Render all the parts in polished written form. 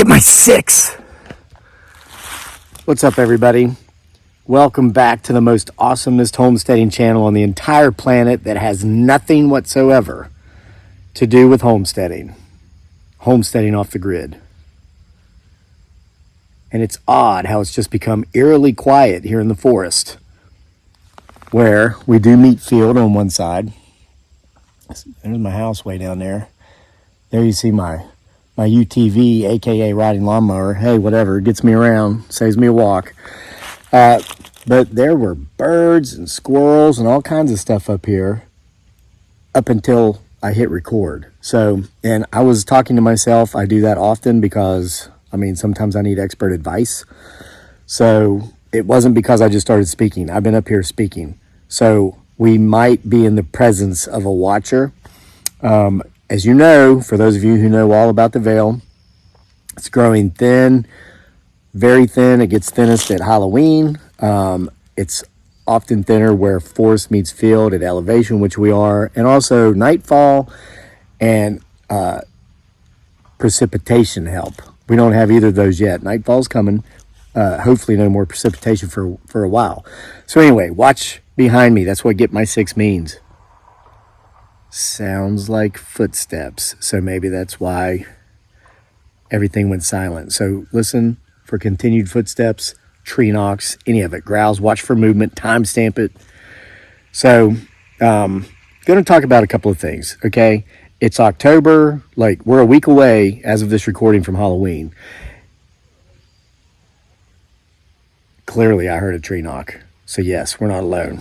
get my 6. What's up, everybody? Welcome back to the most awesomest homesteading channel on the entire planet that has nothing whatsoever to do with homesteading. Homesteading off the grid. And it's odd how it's just become eerily quiet here in the forest, where we do meet field on one side. There's my house way down there. There you see my UTV, aka riding lawnmower. Hey, whatever, it gets me around, saves me a walk. But there were birds and squirrels and all kinds of stuff up here up until I hit record. So, and I was talking to myself. I do that often because, sometimes I need expert advice. So it wasn't because I just started speaking. I've been up here speaking. So we might be in the presence of a watcher. As you know, for those of you who know all about the veil, it's growing thin, very thin. It gets thinnest at Halloween. It's often thinner where forest meets field at elevation, which we are, and also nightfall and precipitation help. We don't have either of those yet. Nightfall's coming. Hopefully no more precipitation for a while. So anyway, watch behind me. That's what get my 6 means. Sounds like footsteps, so maybe that's why everything went silent. So listen for continued footsteps, tree knocks, any of it, growls, watch for movement, timestamp it. So going to talk about a couple of things, okay? It's October, we're a week away as of this recording from Halloween. Clearly I heard a tree knock, so yes, we're not alone.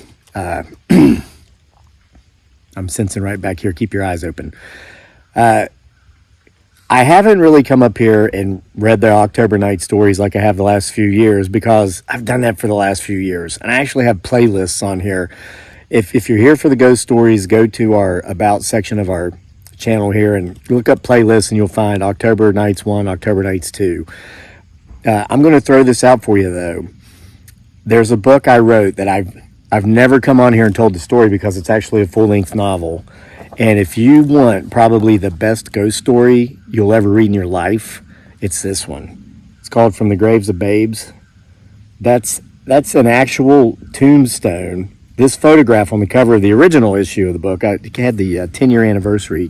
I'm sensing right back here. Keep your eyes open. I haven't really come up here and read the October night stories like I have the last few years, because I've done that for the last few years. And I actually have playlists on here. If you're here for the ghost stories, go to our About section of our channel here and look up playlists, and you'll find October Nights 1, October Nights 2. I'm going to throw this out for you, though. There's a book I wrote that I've never come on here and told the story because it's actually a full-length novel. And if you want probably the best ghost story you'll ever read in your life, it's this one. It's called From the Graves of Babes. That's an actual tombstone. This photograph on the cover of the original issue of the book, it had the 10-year anniversary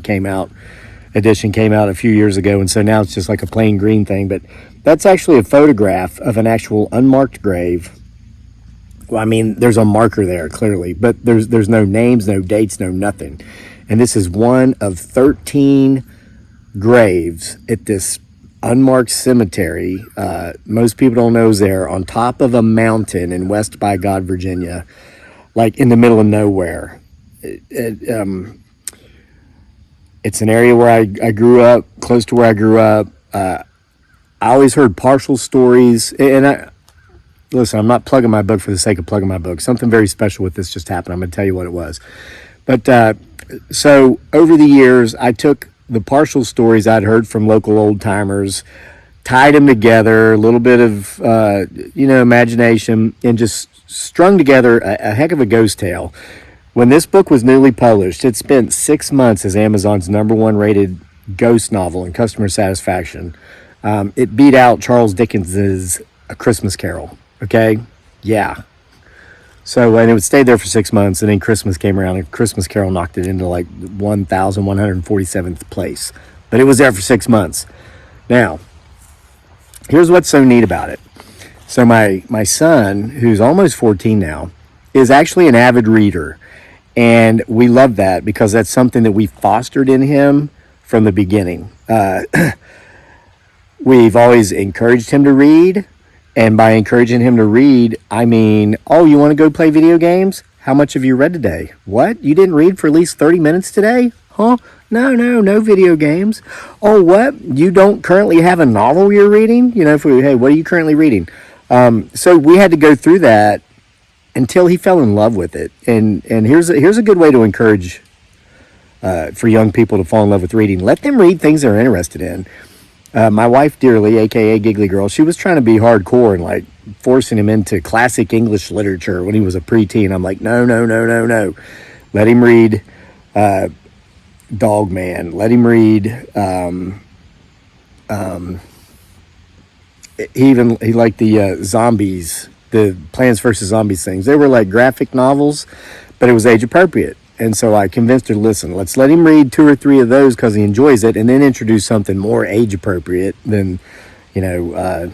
edition came out a few years ago, and so now it's just like a plain green thing. But that's actually a photograph of an actual unmarked grave. Well, there's a marker there, clearly, but there's no names, no dates, no nothing. And this is one of 13 graves at this unmarked cemetery. Most people don't know is there on top of a mountain in West by God, Virginia, like in the middle of nowhere. It's an area where I grew up, close to where I grew up. I always heard partial stories, and listen, I'm not plugging my book for the sake of plugging my book. Something very special with this just happened. I'm going to tell you what it was. But so over the years, I took the partial stories I'd heard from local old timers, tied them together, a little bit of, imagination, and just strung together a heck of a ghost tale. When this book was newly published, it spent 6 months as Amazon's #1 rated ghost novel in customer satisfaction. It beat out Charles Dickens's A Christmas Carol. Okay, yeah. So, and it would stay there for 6 months, and then Christmas came around, and Christmas Carol knocked it into 1,147th place. But it was there for 6 months. Now, here's what's so neat about it. So my son, who's almost 14 now, is actually an avid reader. And we love that because that's something that we fostered in him from the beginning. We've always encouraged him to read. And by encouraging him to read, oh, you want to go play video games? How much have you read today? What? You didn't read for at least 30 minutes today? Huh? No video games. Oh, what? You don't currently have a novel you're reading? Hey, what are you currently reading? So we had to go through that until he fell in love with it. And here's a good way to encourage for young people to fall in love with reading. Let them read things they're interested in. My wife dearly, aka Giggly Girl, she was trying to be hardcore and forcing him into classic English literature when he was a preteen. I'm like, no. Let him read Dog Man. Let him read he liked the zombies, the Plants vs Zombies things. They were like graphic novels, but it was age appropriate. And so I convinced her to listen. Let's let him read 2 or 3 of those because he enjoys it, and then introduce something more age appropriate than, you know,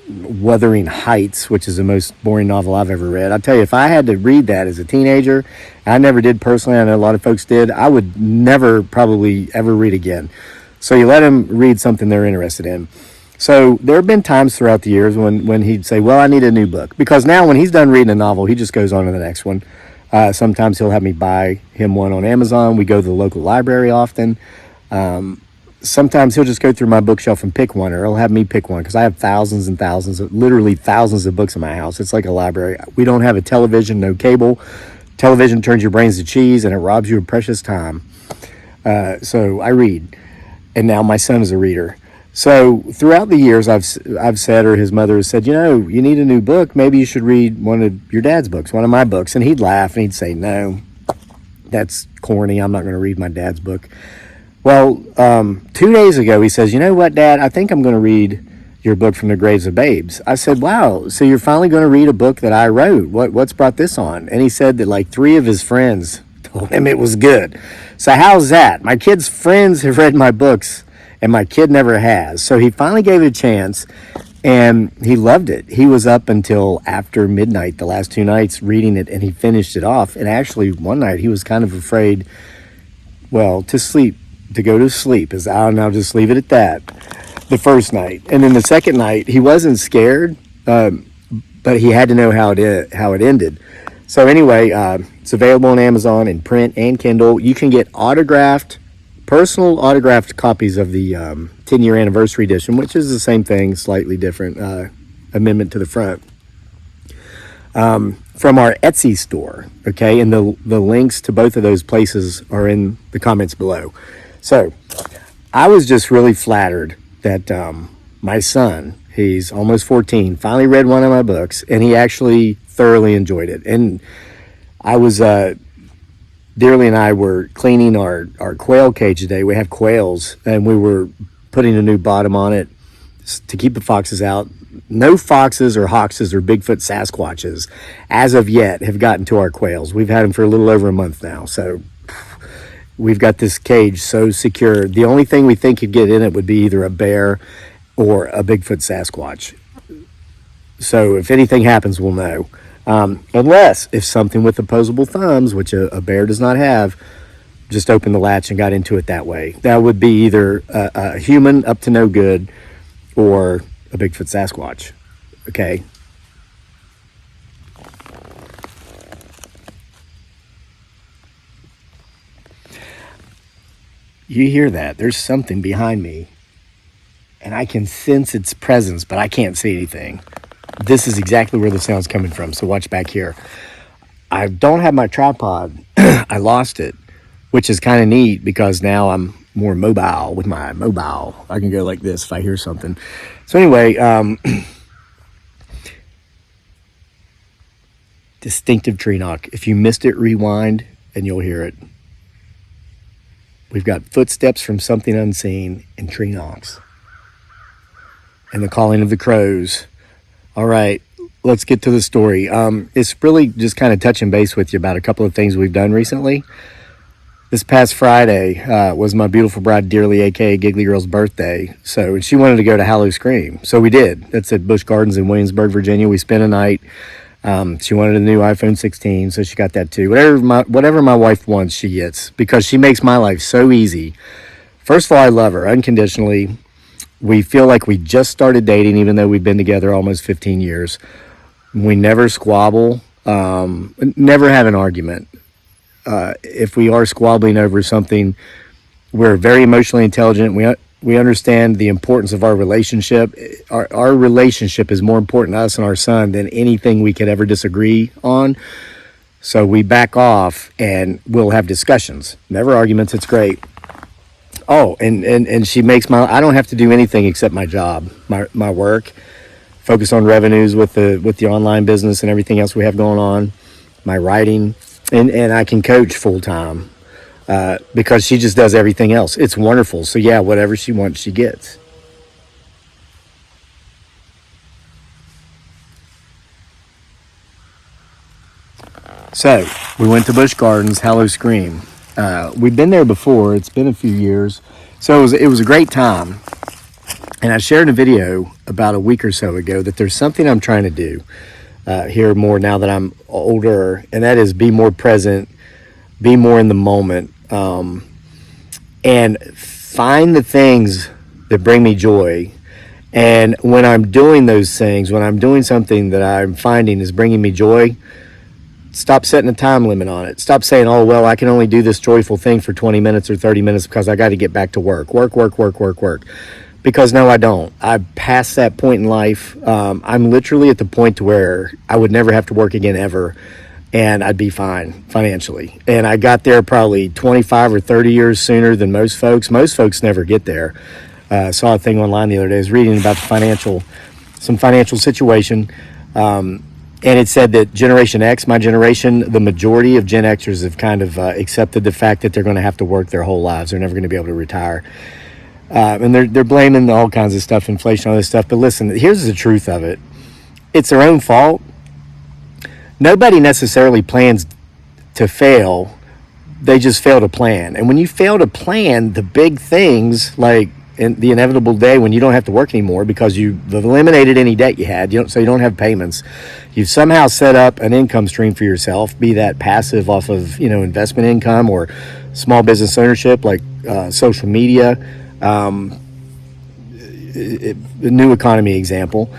Wuthering Heights, which is the most boring novel I've ever read. I'll tell you, if I had to read that as a teenager, I never did personally, I know a lot of folks did, I would never probably ever read again. So you let them read something they're interested in. So there have been times throughout the years when he'd say, well, I need a new book. Because now when he's done reading a novel, he just goes on to the next one. Sometimes he'll have me buy him one on Amazon. We go to the local library often. Sometimes he'll just go through my bookshelf and pick one, or he'll have me pick one, because I have thousands and thousands, literally thousands of books in my house. It's like a library. We don't have a television, no cable. Television turns your brains to cheese, and it robs you of precious time. So I read, and now my son is a reader. So throughout the years, I've said, or his mother has said, you know, you need a new book. Maybe you should read one of your dad's books, one of my books. And he'd laugh and he'd say, no, that's corny. I'm not going to read my dad's book. Well, 2 days ago, he says, you know what, Dad, I think I'm going to read your book From the Graves of Babes. I said, wow, so you're finally going to read a book that I wrote. What's brought this on? And he said that like 3 of his friends told him it was good. So how's that? My kid's friends have read my books, and my kid never has. So he finally gave it a chance, and he loved it. He was up until after midnight the last 2 nights reading it, and he finished it off. And actually, one night he was kind of afraid, well, to go to sleep. I'll just leave it at that. The first night. And then the second night, he wasn't scared, but he had to know how it ended. So anyway, it's available on Amazon in print and Kindle. You can get personal autographed copies of the 10-year anniversary edition, which is the same thing, slightly different amendment to the front, from our Etsy store. Okay, and the links to both of those places are in the comments below. So I was just really flattered that my son, he's almost 14, finally read one of my books, and he actually thoroughly enjoyed it. And I was Dearly and I were cleaning our quail cage today. We have quails, and we were putting a new bottom on it to keep the foxes out. No foxes or hoxes or Bigfoot Sasquatches, as of yet, have gotten to our quails. We've had them for a little over a month now, so we've got this cage so secure. The only thing we think could get in it would be either a bear or a Bigfoot Sasquatch. So if anything happens, we'll know. Unless if something with opposable thumbs, which a bear does not have, just opened the latch and got into it that way. That would be either a human up to no good or a Bigfoot Sasquatch. Okay. You hear that? There's something behind me, and I can sense its presence, but I can't see anything. This is exactly where the sound's coming from, so watch back here. I don't have my tripod. I lost it, which is kind of neat because now I'm more mobile with my mobile. I can go like this if I hear something. So anyway, distinctive tree knock. If you missed it, rewind and you'll hear it. We've got footsteps from something unseen and tree knocks. And the calling of the crows. All right, let's get to the story. It's really just kind of touching base with you about a couple of things we've done recently. This past Friday was my beautiful bride, Dearly, a.k.a. Giggly Girl's birthday. So she wanted to go to Hallow Scream. So we did. That's at Busch Gardens in Williamsburg, Virginia. We spent a night. She wanted a new iPhone 16, so she got that too. Whatever my wife wants, she gets, because she makes my life so easy. First of all, I love her unconditionally. We feel like we just started dating, even though we've been together almost 15 years. We never squabble, never have an argument. If we are squabbling over something, we're very emotionally intelligent. We understand the importance of our relationship. Our relationship is more important to us and our son than anything we could ever disagree on. So we back off and we'll have discussions. Never arguments. It's great. Oh, and she makes I don't have to do anything except my job, my work, focus on revenues with the online business and everything else we have going on, my writing, and I can coach full time. Because she just does everything else. It's wonderful. So yeah, whatever she wants, she gets. So we went to Busch Gardens, Hallow Scream. We've been there before. It's been a few years. So it was a great time. And I shared a video about a week or so ago that there's something I'm trying to do here more now that I'm older, and that is be more present, be more in the moment, and find the things that bring me joy. And when I'm doing those things, when I'm doing something that I'm finding is bringing me joy, stop setting a time limit on it. Stop saying, oh, well, I can only do this joyful thing for 20 minutes or 30 minutes because I got to get back to work. Work. Because no, I don't. I've passed that point in life. I'm literally at the point to where I would never have to work again ever, and I'd be fine financially. And I got there probably 25 or 30 years sooner than most folks. Most folks never get there. Saw a thing online the other day. I was reading about some financial situation. And it said that Generation X, my generation, the majority of Gen Xers have kind of accepted the fact that they're going to have to work their whole lives. They're never going to be able to retire. And they're blaming all kinds of stuff, inflation, all this stuff. But listen, here's the truth of it. It's their own fault. Nobody necessarily plans to fail. They just fail to plan. And when you fail to plan the big things, like in the inevitable day when you don't have to work anymore because you've eliminated any debt you had, so you don't have payments. You've somehow set up an income stream for yourself, be that passive off of investment income or small business ownership like social media, the new economy example.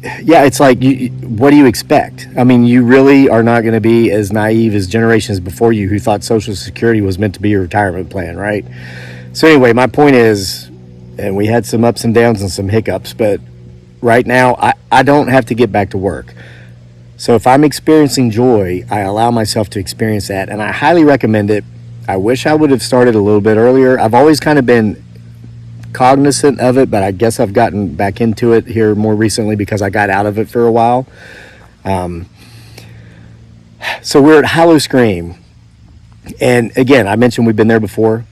It's like, what do you expect? I mean, you really are not going to be as naive as generations before you who thought Social Security was meant to be a retirement plan, right? So anyway, my point is, and we had some ups and downs and some hiccups, but right now I don't have to get back to work. So if I'm experiencing joy, I allow myself to experience that, and I highly recommend it. I wish I would have started a little bit earlier. I've always kind of been cognizant of it, but I guess I've gotten back into it here more recently because I got out of it for a while. So we're at Hallow Scream, and again, I mentioned we've been there before.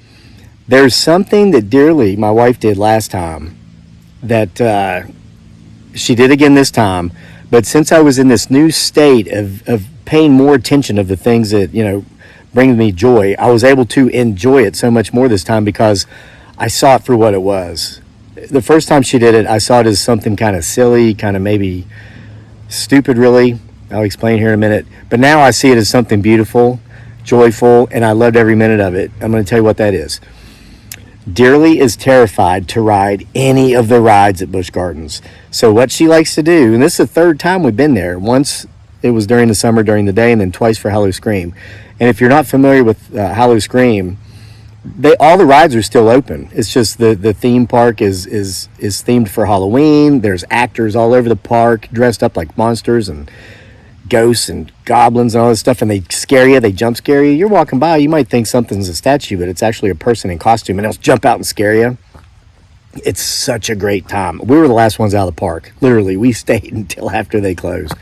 There's something that Dearly, my wife, did last time that she did again this time. But since I was in this new state of paying more attention of the things that, bring me joy, I was able to enjoy it so much more this time because I saw it for what it was. The first time she did it, I saw it as something kind of silly, kind of maybe stupid, really. I'll explain here in a minute. But now I see it as something beautiful, joyful, and I loved every minute of it. I'm going to tell you what that is. Dearly is terrified to ride any of the rides at Busch Gardens. So what she likes to do, and this is the third time we've been there. Once it was during the summer, during the day, and then twice for Hallow Scream. And if you're not familiar with Hallow Scream, all the rides are still open. It's just the theme park is themed for Halloween. There's actors all over the park dressed up like monsters and ghosts and goblins and all this stuff, and they scare you, they jump scare you. You're walking by, you might think something's a statue, but it's actually a person in costume, and they'll jump out and scare you. It's such a great time. We were the last ones out of the park. Literally, we stayed until after they closed.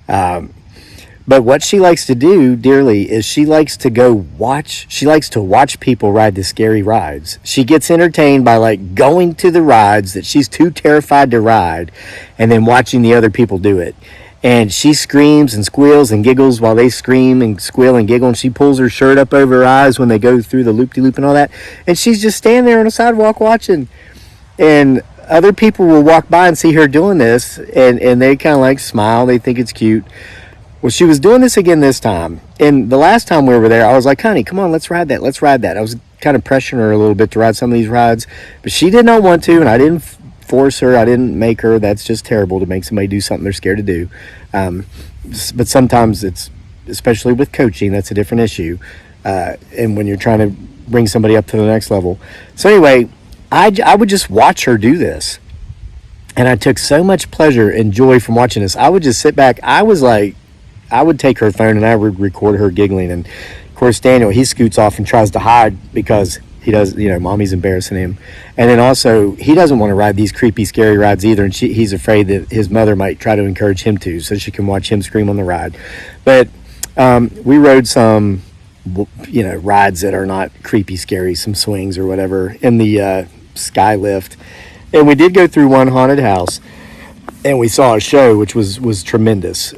But what she likes to do, Dearly, is she likes to watch people ride the scary rides. She gets entertained by going to the rides that she's too terrified to ride and then watching the other people do it. And she screams and squeals and giggles while they scream and squeal and giggle. And she pulls her shirt up over her eyes when they go through the loop-de-loop and all that. And she's just standing there on the sidewalk watching. And other people will walk by and see her doing this. And they kind of smile. They think it's cute. Well, she was doing this again this time. And the last time we were there, I was like, honey, come on, let's ride that. Let's ride that. I was kind of pressuring her a little bit to ride some of these rides. But she did not want to, and I didn't force her. I didn't make her. That's just terrible to make somebody do something they're scared to do. But sometimes it's, especially with coaching, that's a different issue. And when you're trying to bring somebody up to the next level. So anyway, I would just watch her do this. And I took so much pleasure and joy from watching this. I would just sit back. I would take her phone and I would record her giggling. And of course, Daniel, he scoots off and tries to hide because he does, mommy's embarrassing him. And then also, he doesn't want to ride these creepy, scary rides either. And he's afraid that his mother might try to encourage him to, so she can watch him scream on the ride. But we rode some, rides that are not creepy, scary, some swings or whatever in the sky lift. And we did go through one haunted house, and we saw a show, which was tremendous.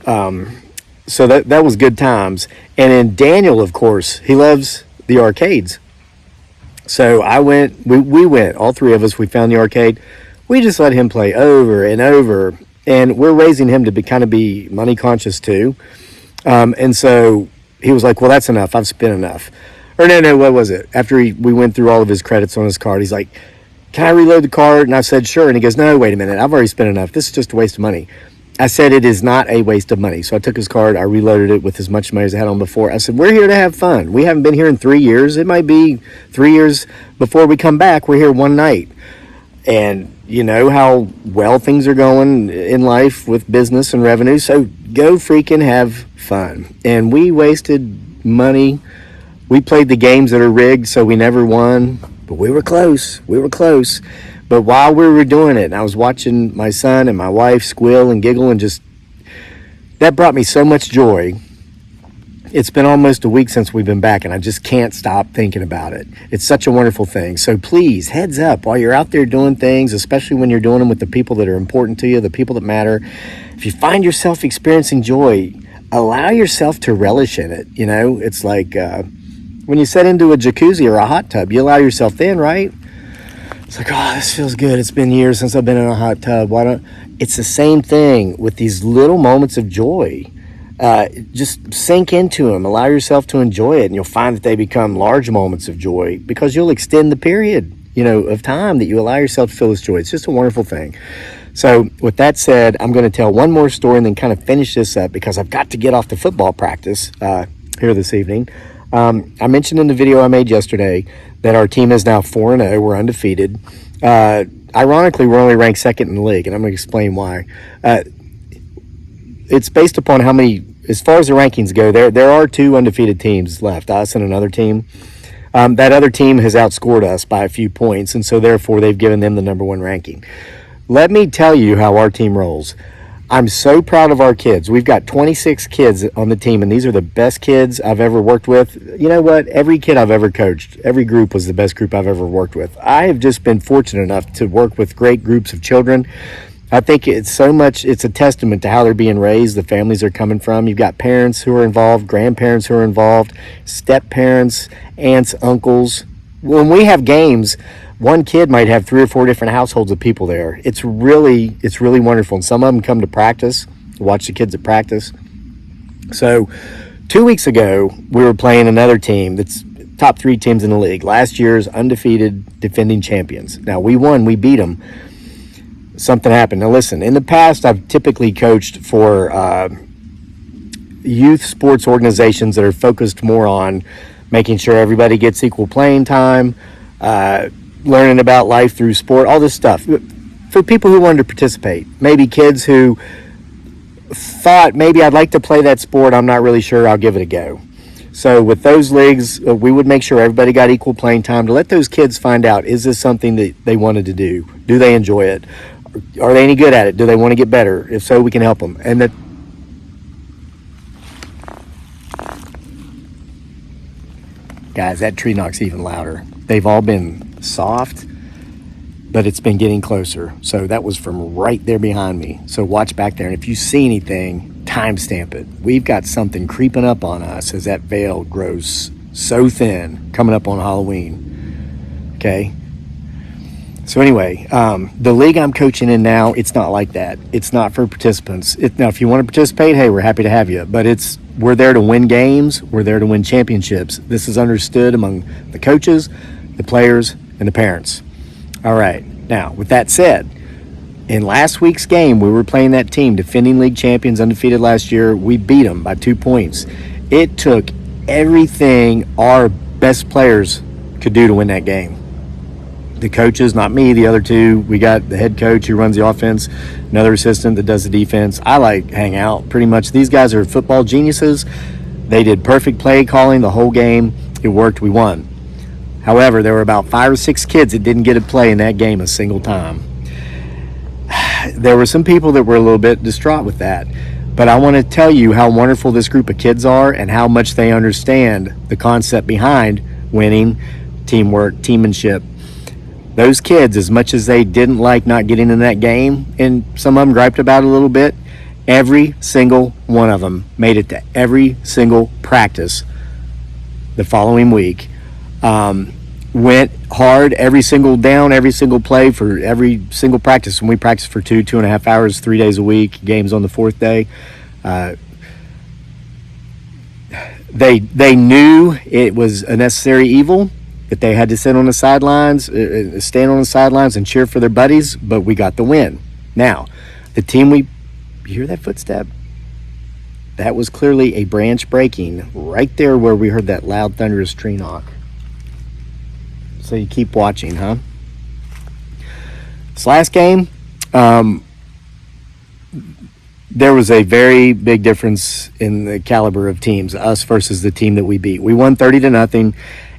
so that was good times. And then Daniel, of course, he loves the arcades. So we went, all three of us, we found the arcade. We just let him play over and over. And we're raising him to kind of be money conscious too. And so he was like, well, that's enough. I've spent enough. Or no, what was it? After we went through all of his credits on his card, he's like, can I reload the card? And I said, sure. And he goes, no, wait a minute. I've already spent enough. This is just a waste of money. I said, it is not a waste of money. So I took his card. I reloaded it with as much money as I had on before. I said, we're here to have fun. We haven't been here in 3 years. It might be 3 years before we come back. We're here one night. And you know how well things are going in life with business and revenue. So go freaking have fun. And we wasted money. We played the games that are rigged, so we never won. But we were close. We were close. But while we were doing it, and I was watching my son and my wife squeal and giggle, and just, that brought me so much joy. It's been almost a week since we've been back, and I just can't stop thinking about it. It's such a wonderful thing. So please, heads up, while you're out there doing things, especially when you're doing them with the people that are important to you, the people that matter, if you find yourself experiencing joy, allow yourself to relish in it. You know, it's like when you set into a jacuzzi or a hot tub, you allow yourself in, right? It's like, oh, this feels good. It's been years since I've been in a hot tub. It's the same thing with these little moments of joy. Just sink into them. Allow yourself to enjoy it, and you'll find that they become large moments of joy because you'll extend the period, of time that you allow yourself to feel this joy. It's just a wonderful thing. So with that said, I'm going to tell one more story and then kind of finish this up because I've got to get off to football practice here this evening. I mentioned in the video I made yesterday that our team is now 4-0. We're undefeated. Ironically, we're only ranked second in the league, and I'm going to explain why. It's based upon how many, as far as the rankings go, there are 2 undefeated teams left, us and another team. That other team has outscored us by a few points, and so therefore they've given them the number 1 ranking. Let me tell you how our team rolls. I'm so proud of our kids. We've got 26 kids on the team, and these are the best kids I've ever worked with. You know what? Every kid I've ever coached, every group was the best group I've ever worked with. I have just been fortunate enough to work with great groups of children. I think it's a testament to how they're being raised, the families they're coming from. You've got parents who are involved, grandparents who are involved, step-parents, aunts, uncles. When we have games, one kid might have 3 or 4 different households of people there. It's really wonderful. And some of them come to practice, watch the kids at practice. So 2 weeks ago, we were playing another team that's top 3 teams in the league. Last year's undefeated defending champions. Now, we won. We beat them. Something happened. Now, listen, in the past, I've typically coached for youth sports organizations that are focused more on making sure everybody gets equal playing time, learning about life through sport, all this stuff. For people who wanted to participate, maybe kids who thought, maybe I'd like to play that sport, I'm not really sure, I'll give it a go. So with those leagues, we would make sure everybody got equal playing time to let those kids find out, is this something that they wanted to do? Do they enjoy it? Are they any good at it? Do they want to get better? If so, we can help them. And that, guys, that tree knock's even louder. They've all been soft, but it's been getting closer. So that was from right there behind me. So watch back there. And if you see anything, timestamp it. We've got something creeping up on us as that veil grows so thin coming up on Halloween. Okay? So anyway, the league I'm coaching in now, it's not like that. It's not for participants. Now, if you want to participate, hey, we're happy to have you. But we're there to win games. We're there to win championships. This is understood among the coaches, the players, and the parents. All right. Now, with that said, in last week's game, we were playing that team, defending league champions, undefeated last year. We beat them by 2 points. It took everything our best players could do to win that game. The coaches, not me, the other 2. We got the head coach who runs the offense, another assistant that does the defense. I hang out pretty much. These guys are football geniuses. They did perfect play calling the whole game. It worked. We won. However, there were about 5 or 6 kids that didn't get to play in that game a single time. There were some people that were a little bit distraught with that. But I want to tell you how wonderful this group of kids are and how much they understand the concept behind winning, teamwork, teammanship. Those kids, as much as they didn't like not getting in that game, and some of them griped about it a little bit, Every single one of them made it to every single practice the following week. Went hard every single down, every single play for every single practice. When we practiced for 2.5 hours, 3 days a week, games on the fourth day. They knew it was a necessary evil, that they had to sit on the sidelines, stand on the sidelines and cheer for their buddies, but we got the win. Now, the team you hear that footstep? That was clearly a branch breaking right there where we heard that loud, thunderous tree knock. So you keep watching, huh? This last game, there was a very big difference in the caliber of teams, us versus the team that we beat. We won 30-0,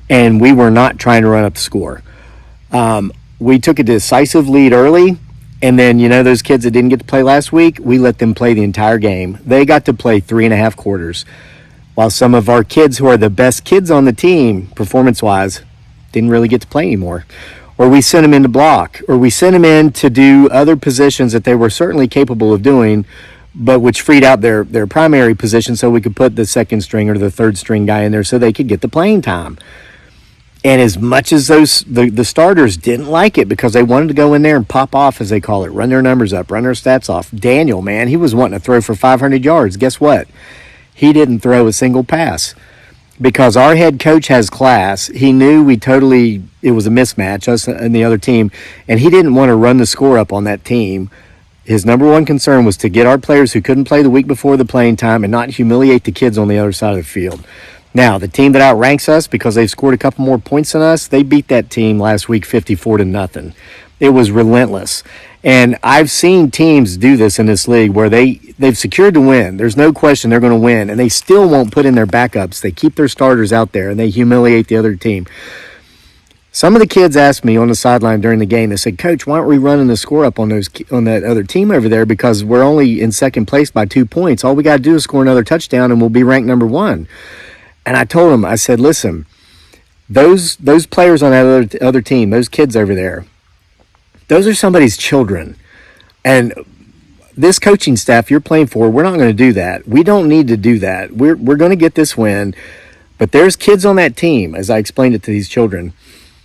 and we were not trying to run up the score. We took a decisive lead early, and then, those kids that didn't get to play last week, we let them play the entire game. They got to play 3.5 quarters, while some of our kids who are the best kids on the team, performance-wise, didn't really get to play anymore. Or we sent them in to block, or we sent them in to do other positions that they were certainly capable of doing, but which freed out their primary position so we could put the second string or the third string guy in there so they could get the playing time. And as much as the starters didn't like it because they wanted to go in there and pop off, as they call it, run their numbers up, run their stats off. Daniel, man, he was wanting to throw for 500 yards. Guess what? He didn't throw a single pass. Because our head coach has class, he knew it was a mismatch, us and the other team, and he didn't want to run the score up on that team. His number one concern was to get our players who couldn't play the week before the playing time and not humiliate the kids on the other side of the field. Now, the team that outranks us because they've scored a couple more points than us, they beat that team last week 54-0. It was relentless. And I've seen teams do this in this league where they've secured the win. There's no question they're going to win, and they still won't put in their backups. They keep their starters out there, and they humiliate the other team. Some of the kids asked me on the sideline during the game, they said, "Coach, why aren't we running the score up on that other team over there because we're only in second place by 2 points. All we got to do is score another touchdown, and we'll be ranked number 1." And I told them, I said, "Listen, those players on that other team, those kids over there, those are somebody's children. And this coaching staff you're playing for, we're not going to do that. We don't need to do that. We're going to get this win. But there's kids on that team, as I explained it to these children,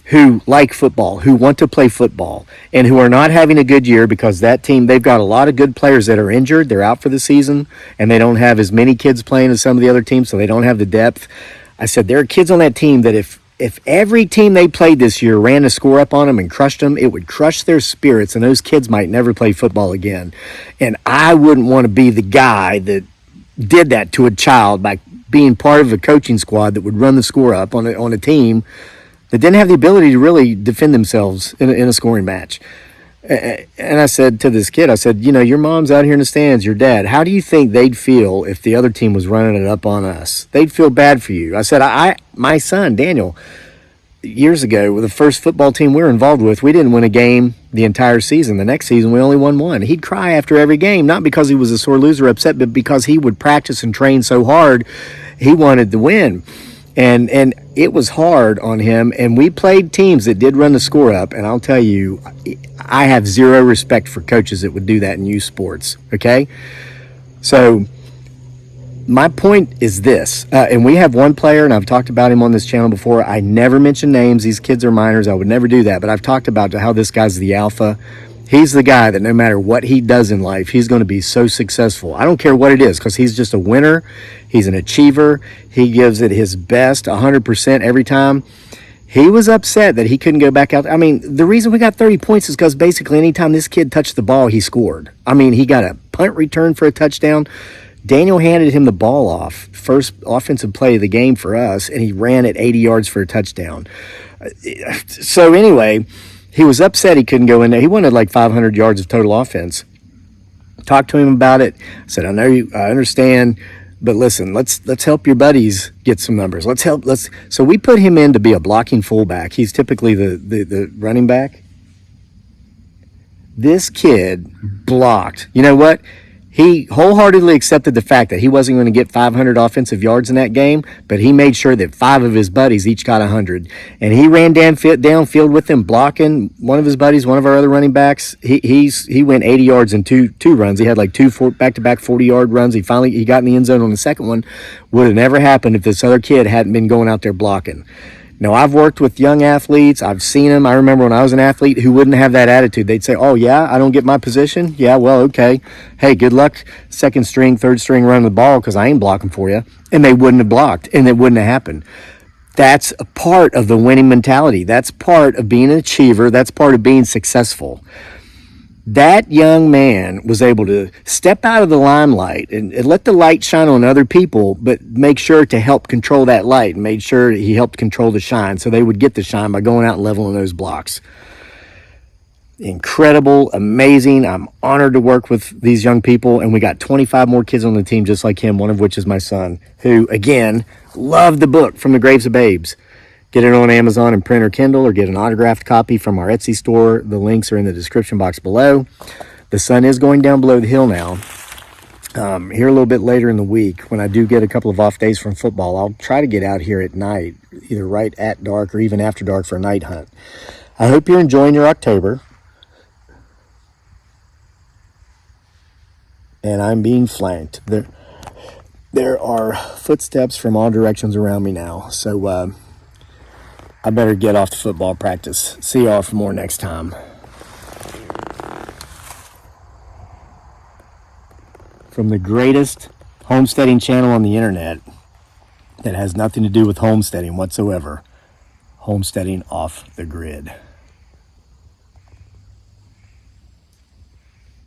who like football, who want to play football, and who are not having a good year because that team, they've got a lot of good players that are injured. They're out for the season, and they don't have as many kids playing as some of the other teams, so they don't have the depth." I said, there are kids on that team that if every team they played this year ran a score up on them and crushed them, it would crush their spirits, and those kids might never play football again. And I wouldn't want to be the guy that did that to a child by being part of a coaching squad that would run the score up on a team that didn't have the ability to really defend themselves in a scoring match. And I said to this kid, I said, your mom's out here in the stands, your dad, how do you think they'd feel if the other team was running it up on us? They'd feel bad for you. I said, my son, Daniel, years ago, with the first football team we were involved with, we didn't win a game the entire season. The next season, we only won one. He'd cry after every game, not because he was a sore loser upset, but because he would practice and train so hard, he wanted to win. And it was hard on him, and we played teams that did run the score up, and I'll tell you, I have zero respect for coaches that would do that in youth sports, okay? So my point is this, and we have one player, and I've talked about him on this channel before. I never mention names. These kids are minors. I would never do that, but I've talked about how this guy's the alpha. He's the guy that no matter what he does in life, he's going to be so successful. I don't care what it is because he's just a winner. He's an achiever. He gives it his best 100% every time. He was upset that he couldn't go back out. I mean, the reason we got 30 points is because basically anytime this kid touched the ball, he scored. I mean, he got a punt return for a touchdown. Daniel handed him the ball off, first offensive play of the game for us, and he ran it 80 yards for a touchdown. So anyway, he was upset he couldn't go in there. He wanted like 500 yards of total offense. Talked to him about it. I said, I understand, but listen, let's help your buddies get some numbers. So we put him in to be a blocking fullback. He's typically the running back. This kid blocked. You know what? He wholeheartedly accepted the fact that he wasn't going to get 500 offensive yards in that game, but he made sure that 5 of his buddies each got 100. And he ran downfield with them, blocking one of his buddies, one of our other running backs. He went 80 yards in two runs. He had like two back-to-back 40-yard runs. He got in the end zone on the second one. Would have never happened if this other kid hadn't been going out there blocking. Now, I've worked with young athletes. I've seen them. I remember when I was an athlete who wouldn't have that attitude. They'd say, oh, yeah, I don't get my position? Yeah, well, okay. Hey, good luck second string, third string running the ball because I ain't blocking for you. And they wouldn't have blocked, and it wouldn't have happened. That's a part of the winning mentality. That's part of being an achiever. That's part of being successful. That young man was able to step out of the limelight and let the light shine on other people, but make sure to help control that light and made sure he helped control the shine so they would get the shine by going out and leveling those blocks. Incredible, amazing. I'm honored to work with these young people, and we got 25 more kids on the team just like him, one of which is my son, who, again, loved the book From the Graves of Babes. Get it on Amazon and print or Kindle, or get an autographed copy from our Etsy store. The links are in the description box below. The sun is going down below the hill now. Here a little bit later in the week, when I do get a couple of off days from football, I'll try to get out here at night, either right at dark or even after dark for a night hunt. I hope you're enjoying your October. And I'm being flanked. There are footsteps from all directions around me now, so I better get off to football practice. See y'all for more next time. From the greatest homesteading channel on the internet that has nothing to do with homesteading whatsoever, Homesteading Off the Grid.